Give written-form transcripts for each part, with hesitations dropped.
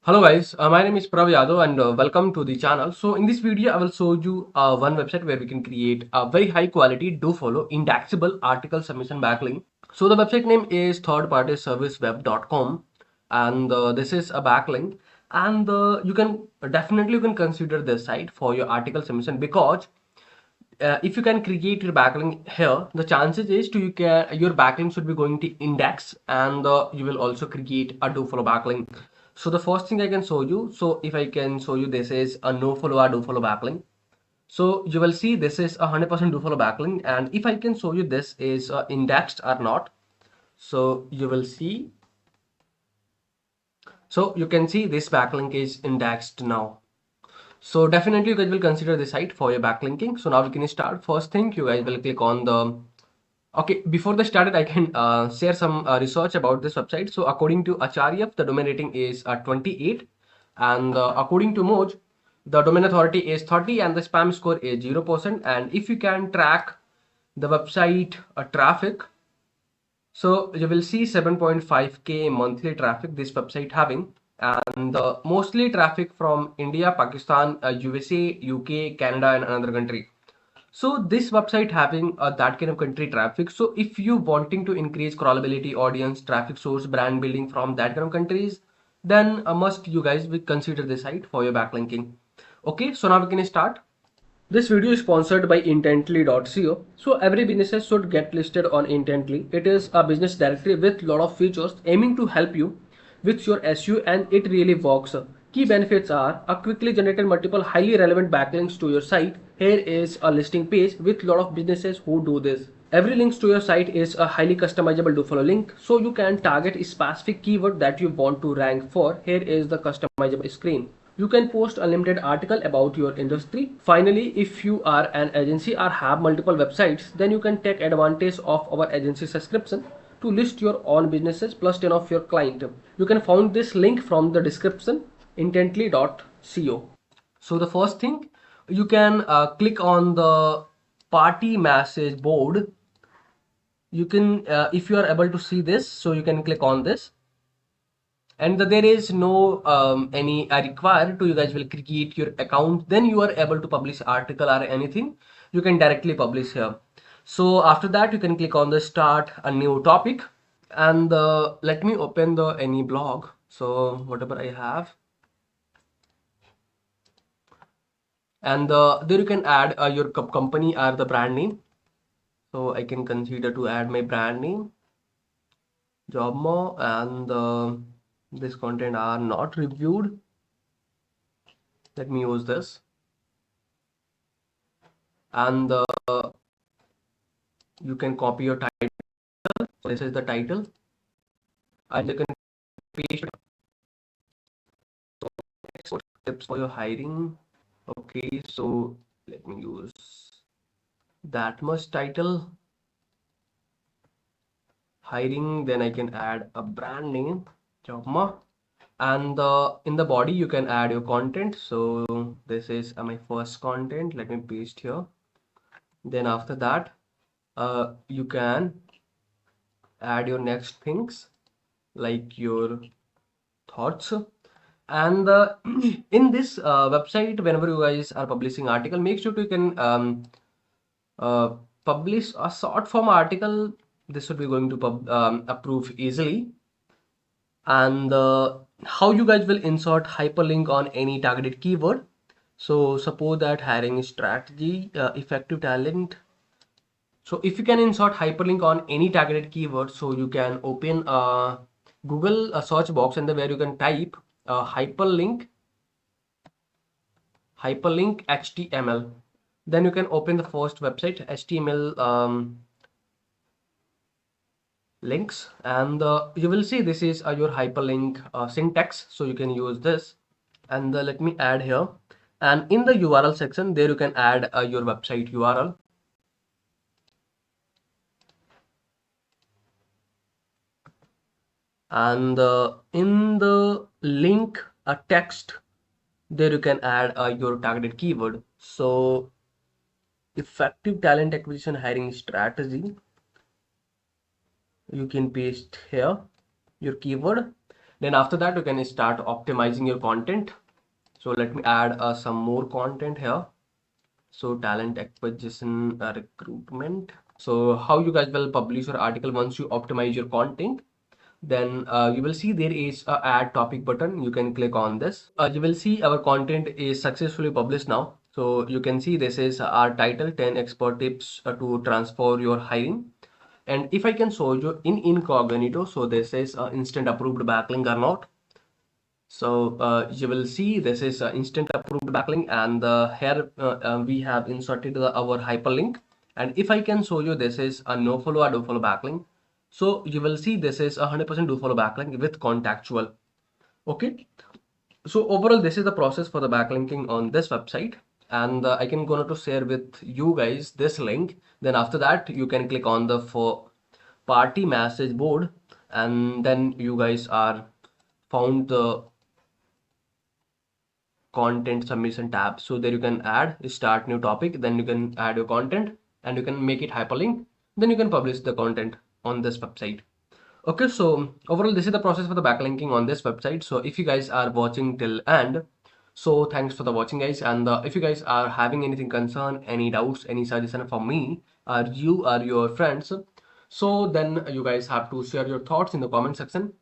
Hello guys, my name is Prav Yadav and welcome to the channel. So in this video, I will show you one website where we can create a very high quality do follow indexable article submission backlink. So the website name is thirdpartyserviceweb.com and this is a backlink and you can consider this site for your article submission because if you can create your backlink here, the chances is your backlink should be going to index and you will also create a do follow backlink. So the first thing I can show you, so if I can show you, this is a no follow or do follow backlink. So you will see this is 100% do follow backlink, and if I can show you this is indexed or not, so you will see. So you can see this backlink is indexed now. So definitely you guys will consider this site for your backlinking. So now we can start. First thing, you guys will click on the okay. Before the started, I can share some research about this website. So according to Acharya, the domain rating is 28, and according to Moj, the domain authority is 30, and the spam score is 0%. And if you can track the website traffic, so you will see 7.5k monthly traffic this website having, and mostly traffic from India, Pakistan, USA, UK, Canada, and another country. So this website having that kind of country traffic. So if you wanting to increase crawlability, audience, traffic source, brand building from that kind of countries, then must you guys will consider this site for your backlinking. Okay, so now we can start. This video is sponsored by Intently.co. So every business should get listed on Intently. It is a business directory with lot of features aiming to help you with your SEO, and it really works. Key benefits are a quickly generated multiple highly relevant backlinks to your site. Here is a listing page with lot of businesses who do this. Every link to your site is a highly customizable do follow link, so you can target a specific keyword that you want to rank for. Here is the customizable screen. You can post unlimited article about your industry. Finally, if you are an agency or have multiple websites, then you can take advantage of our agency subscription to list your own businesses plus 10 of your client. You can find this link from the description intently.co. So the first thing, you can click on the party message board. You can if you are able to see this, so you can click on this, and there is no any required to you guys will create your account, then you are able to publish article or anything. You can directly publish here. So after that, you can click on the start a new topic, and let me open the any blog, so whatever I have, and there you can add your company or the brand name. So I can consider to add my brand name, Jobmo, and this content are not reviewed. Let me use this, and you can copy your title. So this is the title, and you can paste tips for your hiring. Okay, so let me use that much title, hiring. Then I can add a brand name, Jobma, and in the body you can add your content. So this is my first content. Let me paste here. Then after that, you can add your next things like your thoughts, and in this website, whenever you guys are publishing article, make sure to you can uh, publish a short form article. This should be going to approve easily. And how you guys will insert hyperlink on any targeted keyword. So suppose that hiring strategy, effective talent. So if you can insert hyperlink on any targeted keyword, so you can open a Google search box, and where you can type hyperlink HTML. Then you can open the first website HTML links, and you will see this is your hyperlink syntax. So you can use this, and let me add here, and in the URL section there you can add your website URL. And in the link text, there you can add your targeted keyword. So effective talent acquisition hiring strategy, you can paste here your keyword, Then after that, you can start optimizing your content. So let me add some more content here. So talent acquisition, recruitment. So how you guys will publish your article once you optimize your content, then you will see there is a add topic button. You can click on this. You will see our content is successfully published now. So you can see this is our title, 10 expert tips to transfer your hiring. And if I can show you in incognito, so this is instant approved backlink or not. So you will see this is instant approved backlink, and here we have inserted our hyperlink. And if I can show you, this is a no follow or do follow backlink. So you will see this is 100% do follow backlink with contextual. Okay. So overall, this is the process for the backlinking on this website. And I can go to share with you guys this link. Then after that, you can click on the for party message board, and then you guys are found the content submission tab. So there you can add start new topic, then you can add your content and you can make it hyperlink, then you can publish the content on this website. Okay, so overall this is the process for the backlinking on this website. So if you guys are watching till end, so thanks for the watching guys. And if you guys are having anything concern, any doubts, any suggestion for me or you or your friends, so then you guys have to share your thoughts in the comment section.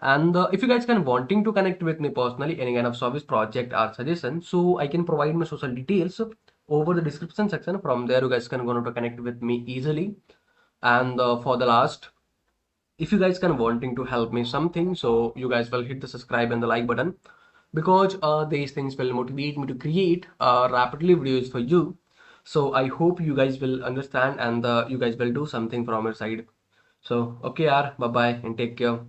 And if you guys can wanting to connect with me personally, any kind of service project or suggestion, so I can provide my social details over the description section. From there you guys can go to connect with me easily. And for the last, if you guys can wanting to help me something, so you guys will hit the subscribe and the like button, because these things will motivate me to create rapidly videos for you. So I hope you guys will understand, and you guys will do something from your side. So okay, bye bye and take care.